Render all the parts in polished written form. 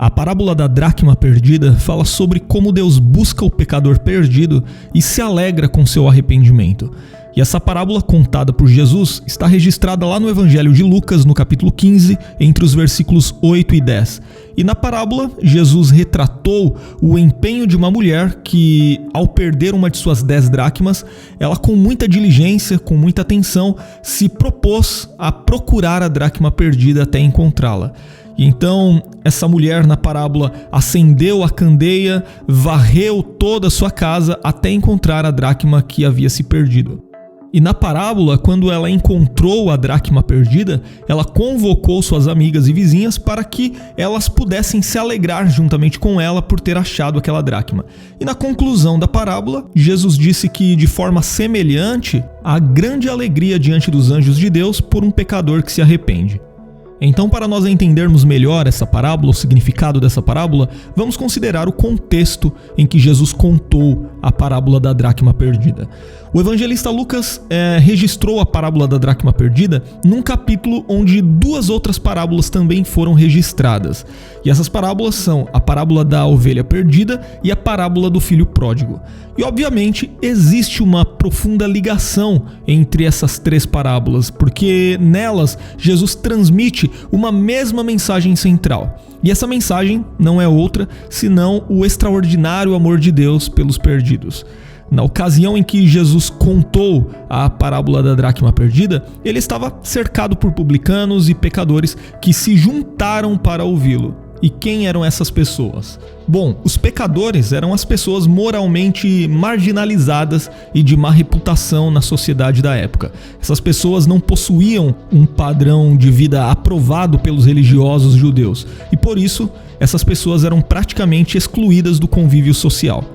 A parábola da dracma perdida fala sobre como Deus busca o pecador perdido e se alegra com seu arrependimento. E essa parábola contada por Jesus está registrada lá no Evangelho de Lucas, no capítulo 15, entre os versículos 8 e 10. E na parábola, Jesus retratou o empenho de uma mulher que, ao perder uma de suas 10 dracmas, ela com muita diligência, com muita atenção, se propôs a procurar a dracma perdida até encontrá-la. E então, essa mulher na parábola acendeu a candeia, varreu toda a sua casa até encontrar a dracma que havia se perdido. E na parábola, quando ela encontrou a dracma perdida, ela convocou suas amigas e vizinhas para que elas pudessem se alegrar juntamente com ela por ter achado aquela dracma. E na conclusão da parábola, Jesus disse que, de forma semelhante, há grande alegria diante dos anjos de Deus por um pecador que se arrepende. Então, para nós entendermos melhor essa parábola, o significado dessa parábola, vamos considerar o contexto em que Jesus contou a parábola da dracma perdida. O evangelista Lucas registrou a parábola da dracma perdida num capítulo onde 2 outras parábolas também foram registradas. E essas parábolas são a parábola da ovelha perdida e a parábola do filho pródigo. E obviamente existe uma profunda ligação entre essas 3 parábolas, porque nelas Jesus transmite uma mesma mensagem central. E essa mensagem não é outra senão o extraordinário amor de Deus pelos perdidos. Na ocasião em que Jesus contou a parábola da dracma perdida, ele estava cercado por publicanos e pecadores que se juntaram para ouvi-lo. E quem eram essas pessoas? Bom, os pecadores eram as pessoas moralmente marginalizadas e de má reputação na sociedade da época. Essas pessoas não possuíam um padrão de vida aprovado pelos religiosos judeus e por isso essas pessoas eram praticamente excluídas do convívio social.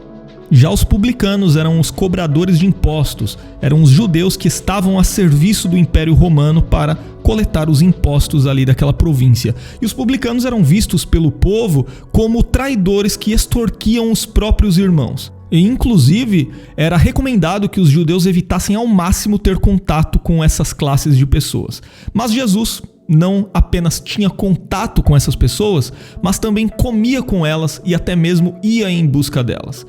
Já os publicanos eram os cobradores de impostos, eram os judeus que estavam a serviço do Império Romano para coletar os impostos ali daquela província. E os publicanos eram vistos pelo povo como traidores que extorquiam os próprios irmãos. E, inclusive, era recomendado que os judeus evitassem ao máximo ter contato com essas classes de pessoas. Mas Jesus não apenas tinha contato com essas pessoas, mas também comia com elas e até mesmo ia em busca delas.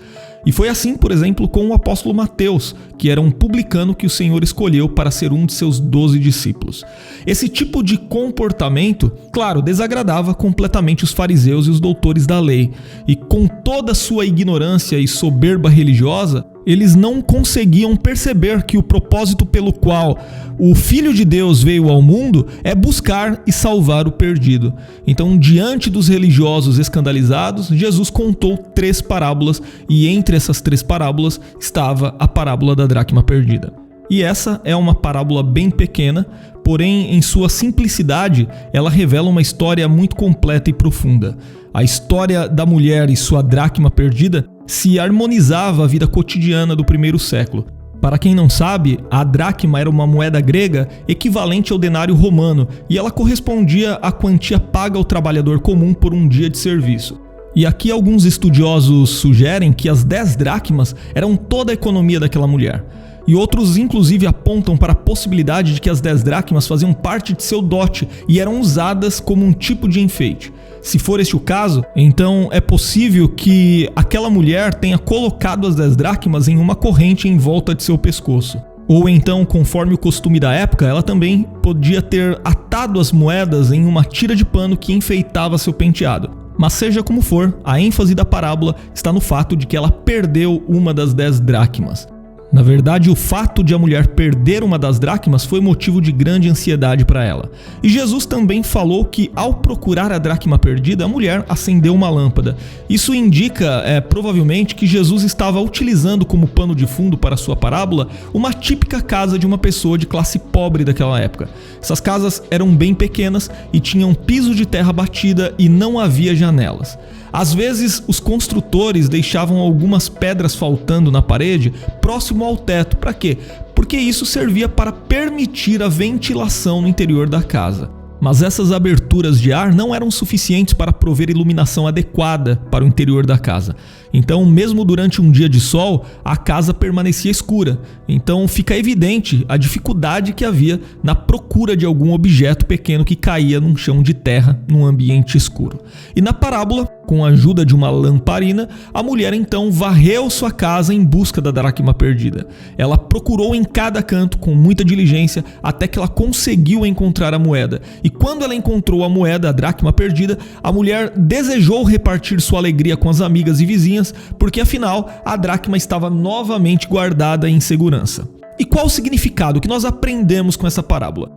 E foi assim, por exemplo, com o apóstolo Mateus, que era um publicano que o Senhor escolheu para ser um de seus 12 discípulos. Esse tipo de comportamento, claro, desagradava completamente os fariseus e os doutores da lei. E com toda a sua ignorância e soberba religiosa, eles não conseguiam perceber que o propósito pelo qual o Filho de Deus veio ao mundo é buscar e salvar o perdido. Então, diante dos religiosos escandalizados, Jesus contou 3 parábolas e entre essas 3 parábolas estava a parábola da dracma perdida. E essa é uma parábola bem pequena, porém, em sua simplicidade, ela revela uma história muito completa e profunda. A história da mulher e sua dracma perdida se harmonizava à vida cotidiana do primeiro século. Para quem não sabe, a dracma era uma moeda grega equivalente ao denário romano e ela correspondia à quantia paga ao trabalhador comum por um dia de serviço. E aqui alguns estudiosos sugerem que as 10 dracmas eram toda a economia daquela mulher. E outros inclusive apontam para a possibilidade de que as 10 dracmas faziam parte de seu dote e eram usadas como um tipo de enfeite. Se for este o caso, então é possível que aquela mulher tenha colocado as 10 dracmas em uma corrente em volta de seu pescoço. Ou então, conforme o costume da época, ela também podia ter atado as moedas em uma tira de pano que enfeitava seu penteado. Mas seja como for, a ênfase da parábola está no fato de que ela perdeu uma das 10 dracmas. Na verdade, o fato de a mulher perder uma das dracmas foi motivo de grande ansiedade para ela. E Jesus também falou que, ao procurar a dracma perdida, a mulher acendeu uma lâmpada. Isso indica, provavelmente, que Jesus estava utilizando como pano de fundo para sua parábola uma típica casa de uma pessoa de classe pobre daquela época. Essas casas eram bem pequenas e tinham piso de terra batida e não havia janelas. Às vezes, os construtores deixavam algumas pedras faltando na parede próximo ao teto. Para quê? Porque isso servia para permitir a ventilação no interior da casa. Mas essas aberturas de ar não eram suficientes para prover iluminação adequada para o interior da casa. Então, mesmo durante um dia de sol, a casa permanecia escura. Então, fica evidente a dificuldade que havia na procura de algum objeto pequeno que caía num chão de terra num ambiente escuro. E na parábola, com a ajuda de uma lamparina, a mulher então varreu sua casa em busca da dracma perdida. Ela procurou em cada canto com muita diligência até que ela conseguiu encontrar a moeda. E quando ela encontrou a moeda, a dracma perdida, a mulher desejou repartir sua alegria com as amigas e vizinhas, porque afinal a dracma estava novamente guardada em segurança. E qual o significado que nós aprendemos com essa parábola?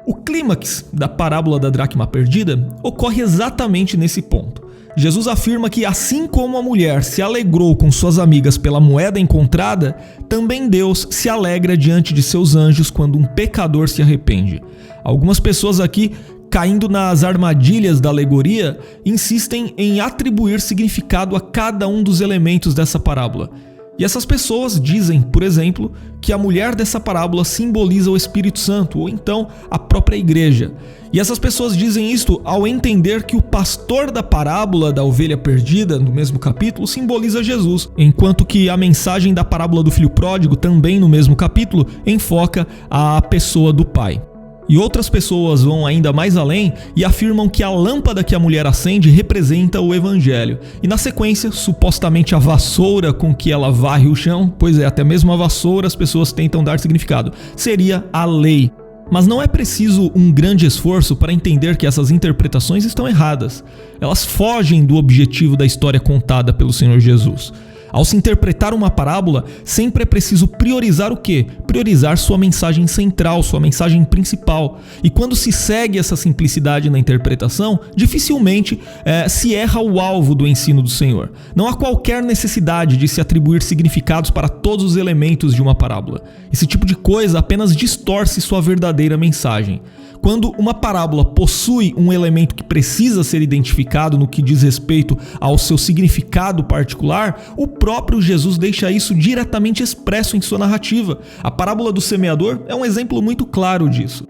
O clímax da parábola da dracma perdida ocorre exatamente nesse ponto. Jesus afirma que assim como a mulher se alegrou com suas amigas pela moeda encontrada, também Deus se alegra diante de seus anjos quando um pecador se arrepende. Algumas pessoas aqui, caindo nas armadilhas da alegoria, insistem em atribuir significado a cada um dos elementos dessa parábola. E essas pessoas dizem, por exemplo, que a mulher dessa parábola simboliza o Espírito Santo, ou então a própria igreja. E essas pessoas dizem isto ao entender que o pastor da parábola da ovelha perdida, no mesmo capítulo, simboliza Jesus, enquanto que a mensagem da parábola do filho pródigo, também no mesmo capítulo, enfoca a pessoa do pai. E outras pessoas vão ainda mais além e afirmam que a lâmpada que a mulher acende representa o evangelho. E na sequência, supostamente a vassoura com que ela varre o chão, pois é, até mesmo a vassoura as pessoas tentam dar significado, seria a lei. Mas não é preciso um grande esforço para entender que essas interpretações estão erradas. Elas fogem do objetivo da história contada pelo Senhor Jesus. Ao se interpretar uma parábola, sempre é preciso priorizar o quê? Priorizar sua mensagem central, sua mensagem principal. E quando se segue essa simplicidade na interpretação, dificilmente se erra o alvo do ensino do Senhor. Não há qualquer necessidade de se atribuir significados para todos os elementos de uma parábola. Esse tipo de coisa apenas distorce sua verdadeira mensagem. Quando uma parábola possui um elemento que precisa ser identificado no que diz respeito ao seu significado particular, o próprio Jesus deixa isso diretamente expresso em sua narrativa. A parábola do semeador é um exemplo muito claro disso.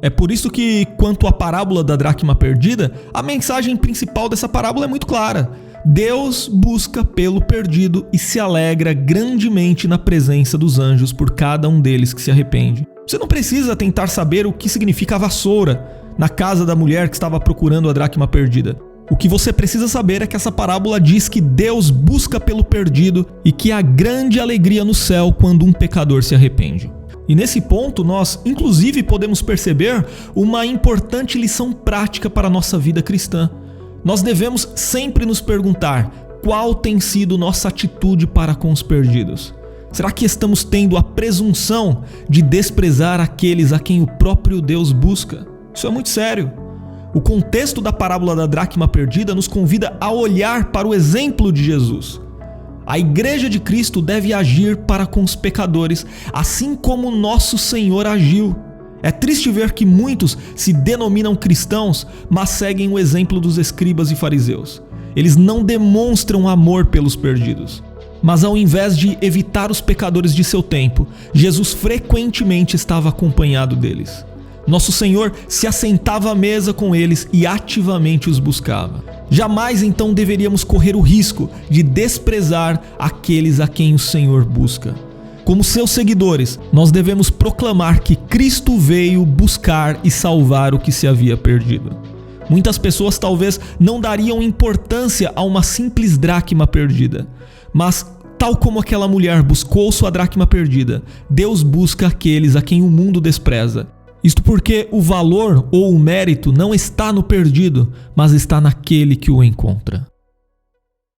É por isso que, quanto à parábola da dracma perdida, a mensagem principal dessa parábola é muito clara. Deus busca pelo perdido e se alegra grandemente na presença dos anjos por cada um deles que se arrepende. Você não precisa tentar saber o que significa a vassoura na casa da mulher que estava procurando a dracma perdida. O que você precisa saber é que essa parábola diz que Deus busca pelo perdido e que há grande alegria no céu quando um pecador se arrepende. E nesse ponto nós, inclusive, podemos perceber uma importante lição prática para a nossa vida cristã. Nós devemos sempre nos perguntar qual tem sido nossa atitude para com os perdidos. Será que estamos tendo a presunção de desprezar aqueles a quem o próprio Deus busca? Isso é muito sério. O contexto da parábola da dracma perdida nos convida a olhar para o exemplo de Jesus. A igreja de Cristo deve agir para com os pecadores, assim como nosso Senhor agiu. É triste ver que muitos se denominam cristãos, mas seguem o exemplo dos escribas e fariseus. Eles não demonstram amor pelos perdidos. Mas ao invés de evitar os pecadores de seu tempo, Jesus frequentemente estava acompanhado deles. Nosso Senhor se assentava à mesa com eles e ativamente os buscava. Jamais então deveríamos correr o risco de desprezar aqueles a quem o Senhor busca. Como seus seguidores, nós devemos proclamar que Cristo veio buscar e salvar o que se havia perdido. Muitas pessoas talvez não dariam importância a uma simples dracma perdida, mas tal como aquela mulher buscou sua dracma perdida, Deus busca aqueles a quem o mundo despreza. Isto porque o valor ou o mérito não está no perdido, mas está naquele que o encontra.